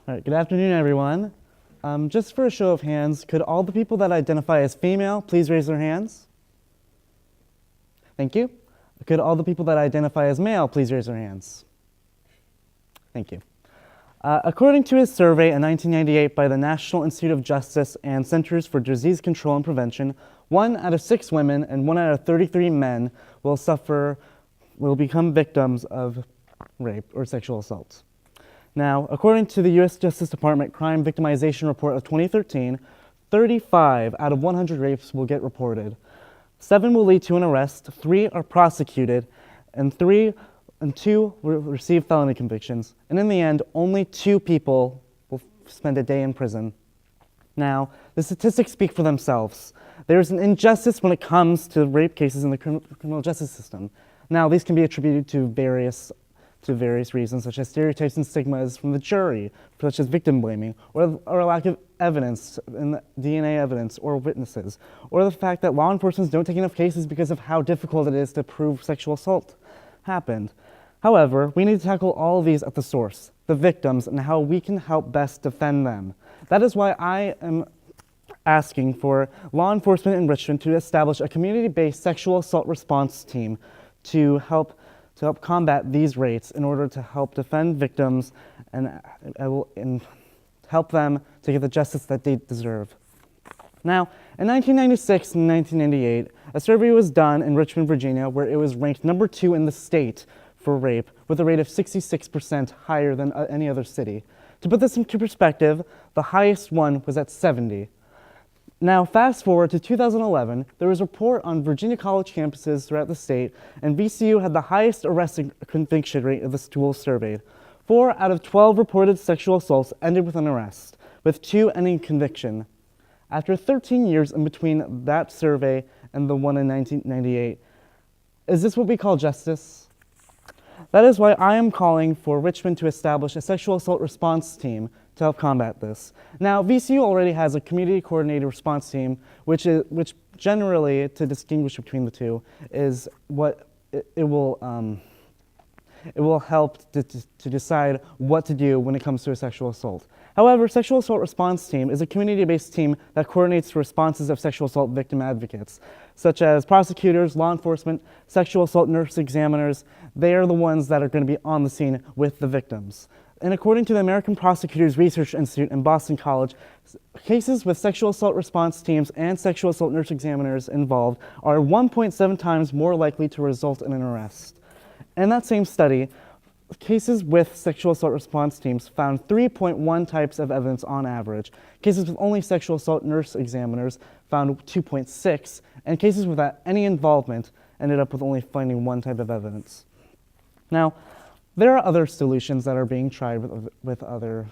All right, good afternoon, everyone. Just for a show of hands, could all the people that identify as female please raise their hands? Thank you. Could all the people that identify as male please raise their hands? Thank you. According to a survey in 1998 by the National Institute of Justice and Centers for Disease Control and Prevention, 1 out of 6 women and 1 out of 33 men will become victims of rape or sexual assault. Now, according to the U.S. Justice Department Crime Victimization Report of 2013, 35 out of 100 rapes will get reported. 7 will lead to an arrest, 3 are prosecuted, and 2 will receive felony convictions. And in the end, only 2 people will spend a day in prison. Now, the statistics speak for themselves. There's an injustice when it comes to rape cases in the criminal justice system. Now, these can be attributed to various reasons, such as stereotypes and stigmas from the jury, such as victim blaming, or a lack of evidence, in DNA evidence, or witnesses, or the fact that law enforcement don't take enough cases because of how difficult it is to prove sexual assault happened. However, we need to tackle all of these at the source, the victims, and how we can help best defend them. That is why I am asking for law enforcement in Richmond to establish a community-based sexual assault response team to help combat these rates in order to help defend victims and help them to get the justice that they deserve. Now, in 1996 and 1998, a survey was done in Richmond, Virginia, where it was ranked number 2 in the state for rape, with a rate of 66% higher than any other city. To put this into perspective, the highest one was at 70. Now, fast forward to 2011, there was a report on Virginia college campuses throughout the state, and VCU had the highest arrest and conviction rate of the schools surveyed. 4 out of 12 reported sexual assaults ended with an arrest, with 2 ending conviction. After 13 years in between that survey and the one in 1998, is this what we call justice? That is why I am calling for Richmond to establish a sexual assault response team to help combat this. Now, VCU already has a community coordinated response team, which generally, to distinguish between the two, is what it will help to decide what to do when it comes to a sexual assault. However, sexual assault response team is a community-based team that coordinates the responses of sexual assault victim advocates, such as prosecutors, law enforcement, sexual assault nurse examiners. They are the ones that are going to be on the scene with the victims. And according to the American Prosecutors Research Institute and Boston College, cases with sexual assault response teams and sexual assault nurse examiners involved are 1.7 times more likely to result in an arrest. In that same study, cases with sexual assault response teams found 3.1 types of evidence on average. Cases with only sexual assault nurse examiners found 2.6, and cases without any involvement ended up with only finding 1 type of evidence. Now, there are other solutions that are being tried with other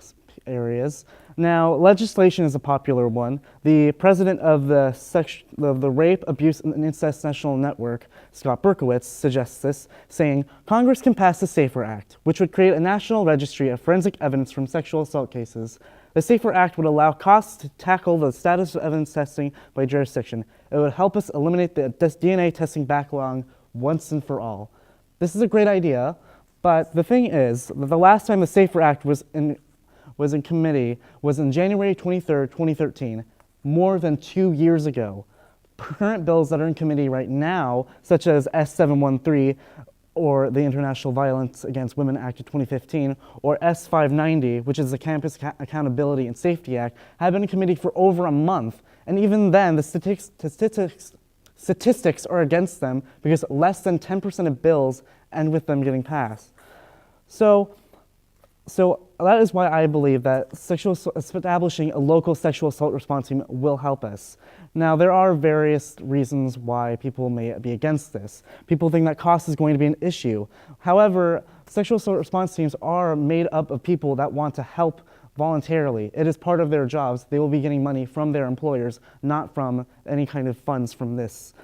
areas. Now, legislation is a popular one. The president of the Rape, Abuse, and Incest National Network, Scott Berkowitz, suggests this, saying, Congress can pass the SAFER Act, which would create a national registry of forensic evidence from sexual assault cases. The SAFER Act would allow costs to tackle the status of evidence testing by jurisdiction. It would help us eliminate the DNA testing backlog once and for all. This is a great idea. But the thing is, the last time the SAFER Act was in committee was in January 23rd, 2013, more than 2 years ago. Current bills that are in committee right now, such as S713, or the International Violence Against Women Act of 2015, or S590, which is the Campus Accountability and Safety Act, have been in committee for over a month. And even then, the statistics are against them because less than 10% of bills end with them getting passed. So that is why I believe that establishing a local sexual assault response team will help us. Now, there are various reasons why people may be against this. People think that cost is going to be an issue. However, sexual assault response teams are made up of people that want to help voluntarily. It is part of their jobs. They will be getting money from their employers, not from any kind of funds from this.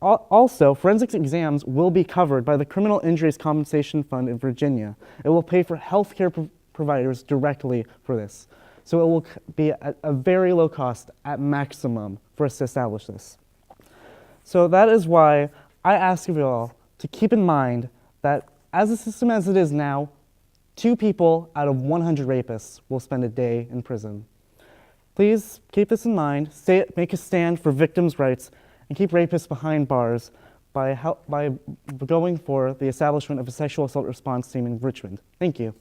Also, forensics exams will be covered by the Criminal Injuries Compensation Fund in Virginia. It will pay for healthcare providers directly for this. So it will be at a very low cost at maximum for us to establish this. So that is why I ask you all to keep in mind that as a system as it is now, 2 people out of 100 rapists will spend a day in prison. Please keep this in mind, make a stand for victims' rights, and keep rapists behind bars by going for the establishment of a sexual assault response team in Richmond. Thank you.